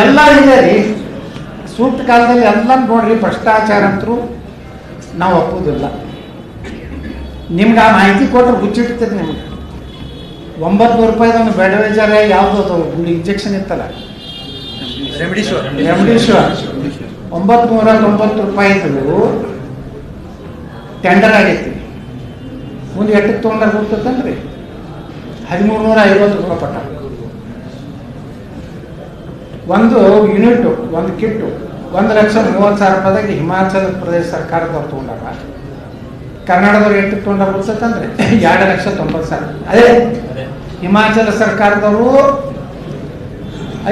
ಎಲ್ಲ ಇದೆ ರೀ. ಸೂಕ್ತ ಕಾಲದಲ್ಲಿ ಎಲ್ಲ ನೋಡ್ರಿ, ಭ್ರಷ್ಟಾಚಾರ ಅಂತರೂ ನಾವು ಒಪ್ಪುವುದಿಲ್ಲ. ನಿಮ್ಗೆ ಆ ಮಾಹಿತಿ ಕೊಟ್ಟರೆ ಹುಚ್ಚಿಡ್ತದೆ. ನಿಮ್ಗೆ 900 ರೂಪಾಯಿದೊಂದು ಬೆಡವೇಜಾರ ಯಾವ್ದು ಇಂಜೆಕ್ಷನ್ ಇತ್ತಲ್ಲ, ರೆಮಿಡಿಶ್ಯೂರ್ 990 ರೂಪಾಯಿದು ಟೆಂಡರ್ ಆಗೈತಿ. ಮುಂದೆ ಎಟ್ಟಕ್ಕೆ ತೊಗೊಂಡಾರ ಗೊತ್ತಂದ್ರಿ, 1350 ರೂಪಾಯಿ ಪಟ್ಟ. ಒಂದು ಯೂನಿಟ್, ಒಂದು ಕಿಟ್ಟು 1,30,30,000 ರೂಪಾಯಿದಾಗ ಹಿಮಾಚಲ ಪ್ರದೇಶ ಸರ್ಕಾರದವ್ರು ತೊಗೊಂಡಾರ. ಕರ್ನಾಟಕದವ್ರು ಎಟ್ಟಕ್ಕೆ ತೊಗೊಂಡಾರ ಗೊತ್ತಂದ್ರೆ 2,90,000. ಅದೇ ಹಿಮಾಚಲ ಸರ್ಕಾರದವರು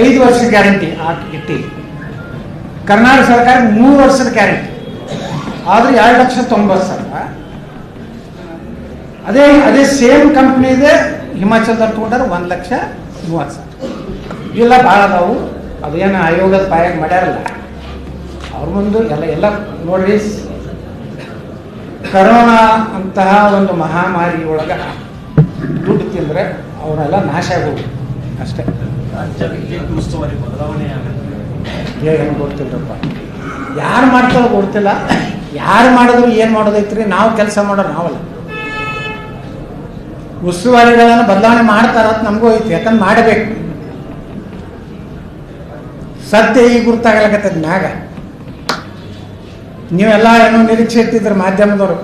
5 ವರ್ಷ ಗ್ಯಾರಂಟಿ ಆ ಕಿಟ್ಟಿ, ಕರ್ನಾಟಕ ಸರ್ಕಾರ 3 ವರ್ಷದ ಗ್ಯಾರಂಟಿ, ಆದ್ರೆ 2,90,000. ಅದೇ ಸೇಮ್ ಕಂಪ್ನಿ ಇದೆ, ಹಿಮಾಚಲದವ್ರು ತೊಗೊಂಡಾರ 1,30,30,000. ಇವೆಲ್ಲ ಭಾಳ ಅದಾವು. ಅದೇನು ಆಯೋಗದ ಬಾಯಾಗ ಮಾಡ್ಯಾರಲ್ಲ, ಅವ್ರ ಮುಂದೆ ಎಲ್ಲ ನೋಡ್ರಿ. ಕರೋನಾ ಅಂತಹ ಒಂದು ಮಹಾಮಾರಿ ಒಳಗೆ ದುಡ್ಡು ತಿಂದರೆ ಅವರೆಲ್ಲ ನಾಶ ಆಗೋದು ಅಷ್ಟೇ. ಏನು ಗೊತ್ತಿಲ್ಲಪ್ಪ, ಯಾರು ಮಾಡ್ತಾರೋ ಗೊತ್ತಿಲ್ಲ. ಯಾರು ಮಾಡಿದ್ರು ಏನು ಮಾಡೋದೈತ್ರಿ, ನಾವು ಕೆಲಸ ಮಾಡೋರು ನಾವಲ್ಲ. ಉಸ್ತುವಾರಿಗಳನ್ನು ಬದಲಾವಣೆ ಮಾಡ್ತಾರಂತ ನಮಗೂ ಐತಿ, ಯಾಕಂದ್ರೆ ಮಾಡಬೇಕು. ಸತ್ಯ ಈಗ ಗುರ್ತಾಗಲಕತ್ತದ ಮ್ಯಾಗ. ನೀವೆಲ್ಲ ಏನೋ ನಿರೀಕ್ಷೆ ಇಟ್ಟಿದ್ರೆ ಮಾಧ್ಯಮದವರು,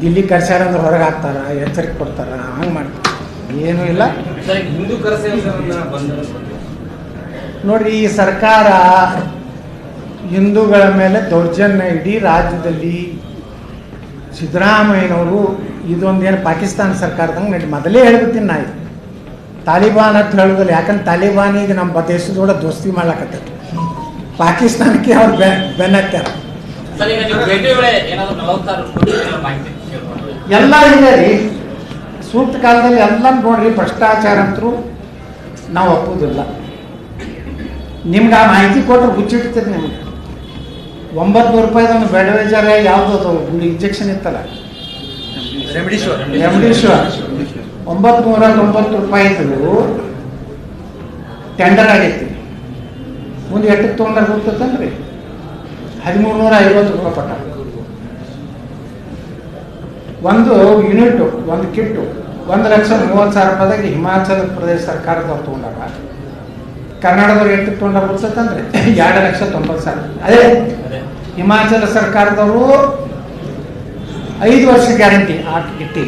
ದಿಲ್ಲಿ ಕರ್ಸ್ಯಾರ ಅಂದ್ರೆ ಹೊರಗೆ ಹಾಕ್ತಾರ, ಎಚ್ಚರಿಕೆ ಕೊಡ್ತಾರ, ಹಂಗೆ ಮಾಡ್ತಾರೆ. ಏನೂ ಇಲ್ಲ ನೋಡ್ರಿ. ಈ ಸರ್ಕಾರ ಹಿಂದೂಗಳ ಮೇಲೆ ದೌರ್ಜನ್ಯ ಇಡೀ ರಾಜ್ಯದಲ್ಲಿ. ಸಿದ್ದರಾಮಯ್ಯನವರು ಇದೊಂದೇನು ಪಾಕಿಸ್ತಾನ ಸರ್ಕಾರದಂಗೆ ನಡಿ ಮೊದಲೇ ಹೇಳ್ಬಿಡ್ತೀನಿ ನಾ. ಇದು ತಾಲಿಬಾನ್ ಅಂತ ಹೇಳೋದಿಲ್ಲ, ಯಾಕಂದ್ರೆ ತಾಲಿಬಾನಿಗೆ ನಮ್ಮ ದೇಶದೊಳಗೆ ದೋಸ್ತಿ ಮಾಡ್ಲಾಕತ್ತ, ಪಾಕಿಸ್ತಾನಕ್ಕೆ ಅವ್ರು ಬೆನ್ನತ್ತಾರ. ಎಲ್ಲ ಇದೆ ರೀ. ಸೂಕ್ತ ಕಾಲದಲ್ಲಿ ಎಲ್ಲ ನೋಡ್ರಿ, ಭ್ರಷ್ಟಾಚಾರ ಅಂತರೂ ನಾವು ಒಪ್ಪುವುದಿಲ್ಲ. ನಿಮ್ಗೆ ಆ ಮಾಹಿತಿ ಕೊಟ್ಟರೆ ಹುಚ್ಚಿಡ್ತದೆ. ನಿಮ್ಗೆ 900 ರೂಪಾಯಿದೊಂದು ಬೆಡವೇಜಾರ ಯಾವ್ದು ಇಂಜೆಕ್ಷನ್ ಇತ್ತಲ್ಲ, ರೆಮಿಡಿಶ್ಯೂರ್ 990 ರೂಪಾಯಿದು ಟೆಂಡರ್ ಆಗೈತಿ. ಮುಂದೆ ಎಟ್ಟಕ್ಕೆ ತೊಗೊಂಡಾರ ಗೊತ್ತಂದ್ರಿ, 1350 ರೂಪಾಯಿ ಪಟ್ಟ. ಒಂದು ಯೂನಿಟ್, ಒಂದು ಕಿಟ್ಟು 1,30,30,000 ರೂಪಾಯಿದಾಗ ಹಿಮಾಚಲ ಪ್ರದೇಶ ಸರ್ಕಾರದವ್ರು ತೊಗೊಂಡಾರ. ಕರ್ನಾಟಕದವ್ರು ಎಟ್ಟಕ್ಕೆ ತೊಗೊಂಡಾರ ಗೊತ್ತಂದ್ರೆ 2,90,000. ಅದೇ ಹಿಮಾಚಲ ಸರ್ಕಾರದವರು 5 ವರ್ಷ ಗ್ಯಾರಂಟಿ ಆ ಕಿಟ್ಟಿ,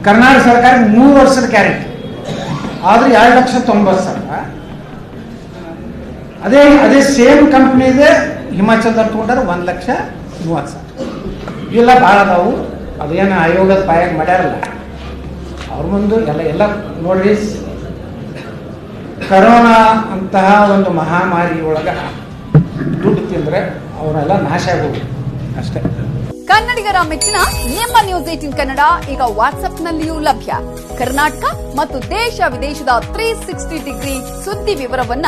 ಕರ್ನಾಟಕ ಸರ್ಕಾರ 3 ವರ್ಷದ ಗ್ಯಾರಂಟಿ, ಆದ್ರೆ 2,90,000. ಅದೇ ಸೇಮ್ ಕಂಪ್ನಿ ಇದೆ, ಹಿಮಾಚಲದವ್ರು ತೊಗೊಂಡಾರ 1,30,30,000. ಇವೆಲ್ಲ ಭಾಳ ಅದಾವು. ಅದೇನು ಆಯೋಗದ ಬಾಯಾಗ ಮಾಡ್ಯಾರಲ್ಲ, ಅವ್ರ ಮುಂದೆ ಎಲ್ಲ ನೋಡ್ರಿ. ಕರೋನಾ ಅಂತಹ ಒಂದು ಮಹಾಮಾರಿ ಒಳಗೆ ದುಡ್ಡು ತಿಂದರೆ ಅವರೆಲ್ಲ ನಾಶ ಆಗೋದು ಅಷ್ಟೇ. ಕನ್ನಡಿಗರ ಮೆಚ್ಚಿನ ನಿಮ್ಮ ನ್ಯೂಸ್ 18 ಕನ್ನಡ ಈಗ ವಾಟ್ಸ್ಆಪ್ನಲ್ಲಿಯೂ ಲಭ್ಯ. ಕರ್ನಾಟಕ ಮತ್ತು ದೇಶ ವಿದೇಶದ 360 ಡಿಗ್ರಿ ಸುದ್ದಿ ವಿವರವನ್ನ